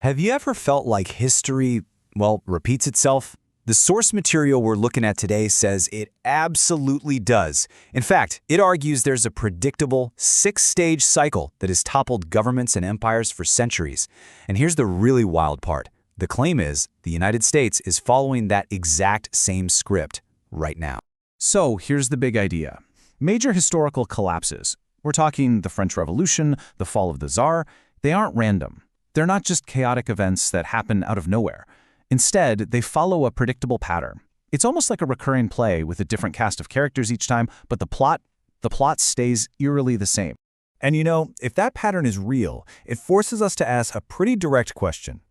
Have you ever felt like history, well, repeats itself? The source material we're looking at today says it absolutely does. In fact, it argues there's a predictable six-stage cycle that has toppled governments and empires for centuries. And here's the really wild part. The claim is the United States is following that exact same script right now. So here's the big idea. Major historical collapses, we're talking the French Revolution, the fall of the Tsar, they aren't random. They're not just chaotic events that happen out of nowhere. Instead, they follow a predictable pattern. It's almost like a recurring play with a different cast of characters each time, but the plot stays eerily the same. And you know, if that pattern is real, it forces us to ask a pretty direct question.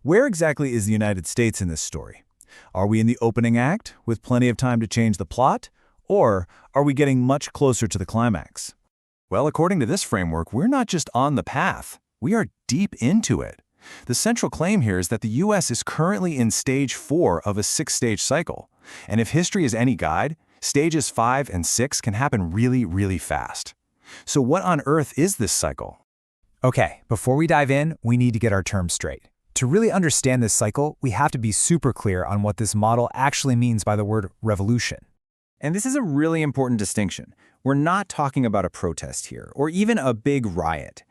Where exactly is the United States in this story? Are we in the opening act, with plenty of time to change the plot? Or are we getting much closer to the climax? Well, according to this framework, we're not just on the path. We are deep into it. The central claim here is that the U.S. is currently in stage 4 of a six-stage cycle. And if history is any guide, stages 5 and 6 can happen really, really fast. So what on earth is this cycle? Okay, before we dive in, we need to get our terms straight. To really understand this cycle, we have to be super clear on what this model actually means by the word revolution. And this is a really important distinction. We're not talking about a protest here, or even a big riot.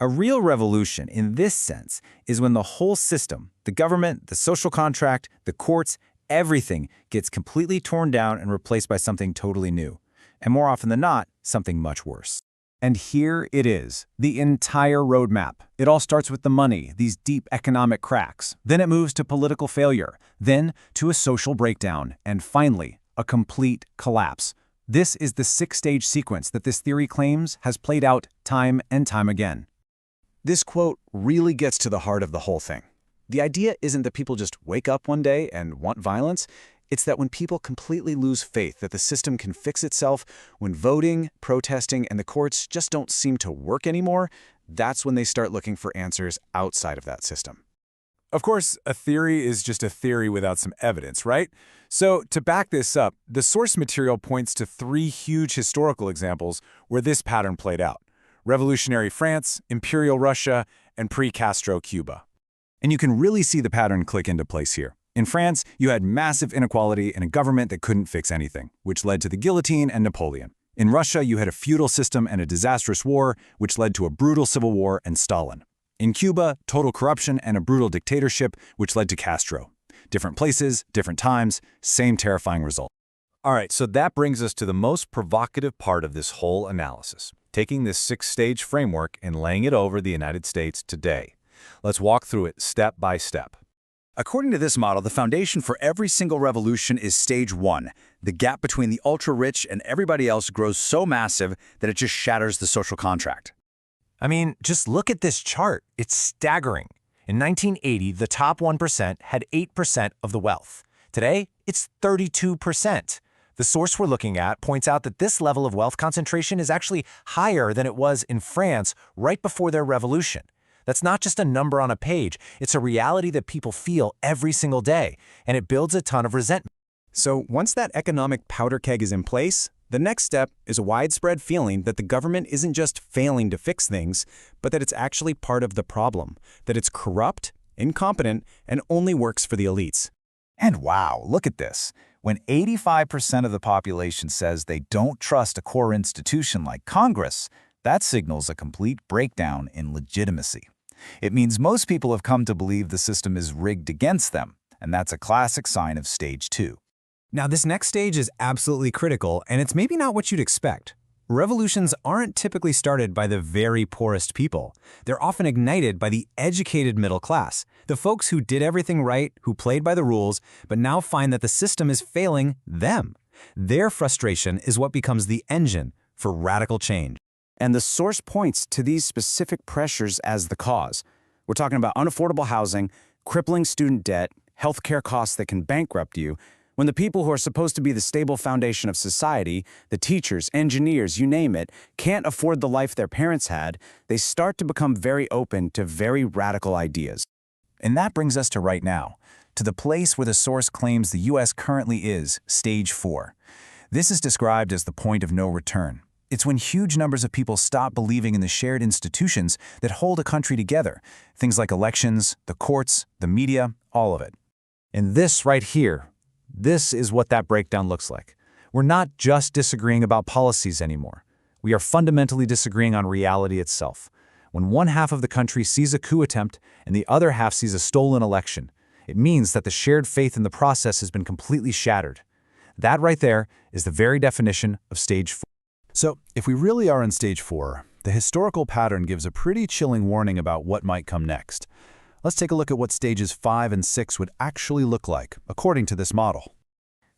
A real revolution, in this sense, is when the whole system, the government, the social contract, the courts, everything gets completely torn down and replaced by something totally new. And more often than not, something much worse. And here it is, the entire roadmap. It all starts with the money, these deep economic cracks. Then it moves to political failure, then to a social breakdown, and finally, a complete collapse. This is the six-stage sequence that this theory claims has played out time and time again. This quote really gets to the heart of the whole thing. The idea isn't that people just wake up one day and want violence. It's that when people completely lose faith that the system can fix itself, when voting, protesting, and the courts just don't seem to work anymore, that's when they start looking for answers outside of that system. Of course, a theory is just a theory without some evidence, right? So to back this up, the source material points to 3 huge historical examples where this pattern played out: revolutionary France, imperial Russia, and pre-Castro Cuba. And you can really see the pattern click into place here. In France, you had massive inequality and a government that couldn't fix anything, which led to the guillotine and Napoleon. In Russia, you had a feudal system and a disastrous war, which led to a brutal civil war and Stalin. In Cuba, total corruption and a brutal dictatorship, which led to Castro. Different places, different times, same terrifying result. All right, so that brings us to the most provocative part of this whole analysis, taking this six-stage framework and laying it over the United States today. Let's walk through it step by step. According to this model, the foundation for every single revolution is stage 1. The gap between the ultra-rich and everybody else grows so massive that it just shatters the social contract. I mean, just look at this chart. It's staggering. In 1980, the top 1% had 8% of the wealth. Today, it's 32%. The source we're looking at points out that this level of wealth concentration is actually higher than it was in France right before their revolution. That's not just a number on a page, it's a reality that people feel every single day, and it builds a ton of resentment. So once that economic powder keg is in place, the next step is a widespread feeling that the government isn't just failing to fix things, but that it's actually part of the problem, that it's corrupt, incompetent, and only works for the elites. And wow, look at this. When 85% of the population says they don't trust a core institution like Congress, that signals a complete breakdown in legitimacy. It means most people have come to believe the system is rigged against them, and that's a classic sign of stage 2. Now, this next stage is absolutely critical, and it's maybe not what you'd expect. Revolutions aren't typically started by the very poorest people. They're often ignited by the educated middle class, the folks who did everything right, who played by the rules, but now find that the system is failing them. Their frustration is what becomes the engine for radical change. And the source points to these specific pressures as the cause. We're talking about unaffordable housing, crippling student debt, healthcare costs that can bankrupt you. When the people who are supposed to be the stable foundation of society, the teachers, engineers, you name it, can't afford the life their parents had, they start to become very open to very radical ideas. And that brings us to right now, to the place where the source claims the U.S. currently is, stage 4. This is described as the point of no return. It's when huge numbers of people stop believing in the shared institutions that hold a country together. Things like elections, the courts, the media, all of it. And this right here, this is what that breakdown looks like. We're not just disagreeing about policies anymore. We are fundamentally disagreeing on reality itself. When one half of the country sees a coup attempt and the other half sees a stolen election, it means that the shared faith in the process has been completely shattered. That right there is the very definition of stage 4. So, if we really are in stage 4, the historical pattern gives a pretty chilling warning about what might come next. Let's take a look at what stages 5 and 6 would actually look like, according to this model.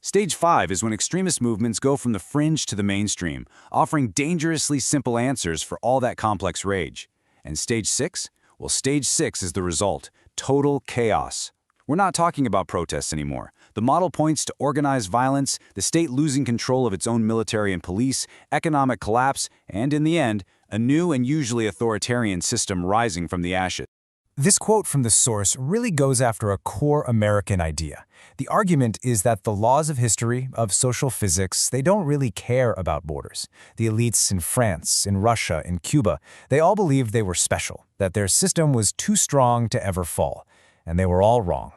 Stage 5 is when extremist movements go from the fringe to the mainstream, offering dangerously simple answers for all that complex rage. And stage 6? Well, stage 6 is the result: total chaos. We're not talking about protests anymore. The model points to organized violence, the state losing control of its own military and police, economic collapse, and in the end, a new and usually authoritarian system rising from the ashes. This quote from the source really goes after a core American idea. The argument is that the laws of history, of social physics, they don't really care about borders. The elites in France, in Russia, in Cuba, they all believed they were special, that their system was too strong to ever fall, and they were all wrong.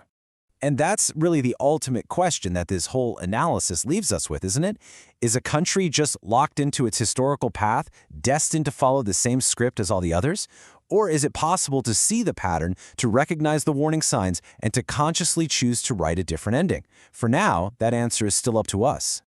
And that's really the ultimate question that this whole analysis leaves us with, isn't it? Is a country just locked into its historical path, destined to follow the same script as all the others? Or is it possible to see the pattern, to recognize the warning signs, and to consciously choose to write a different ending? For now, that answer is still up to us.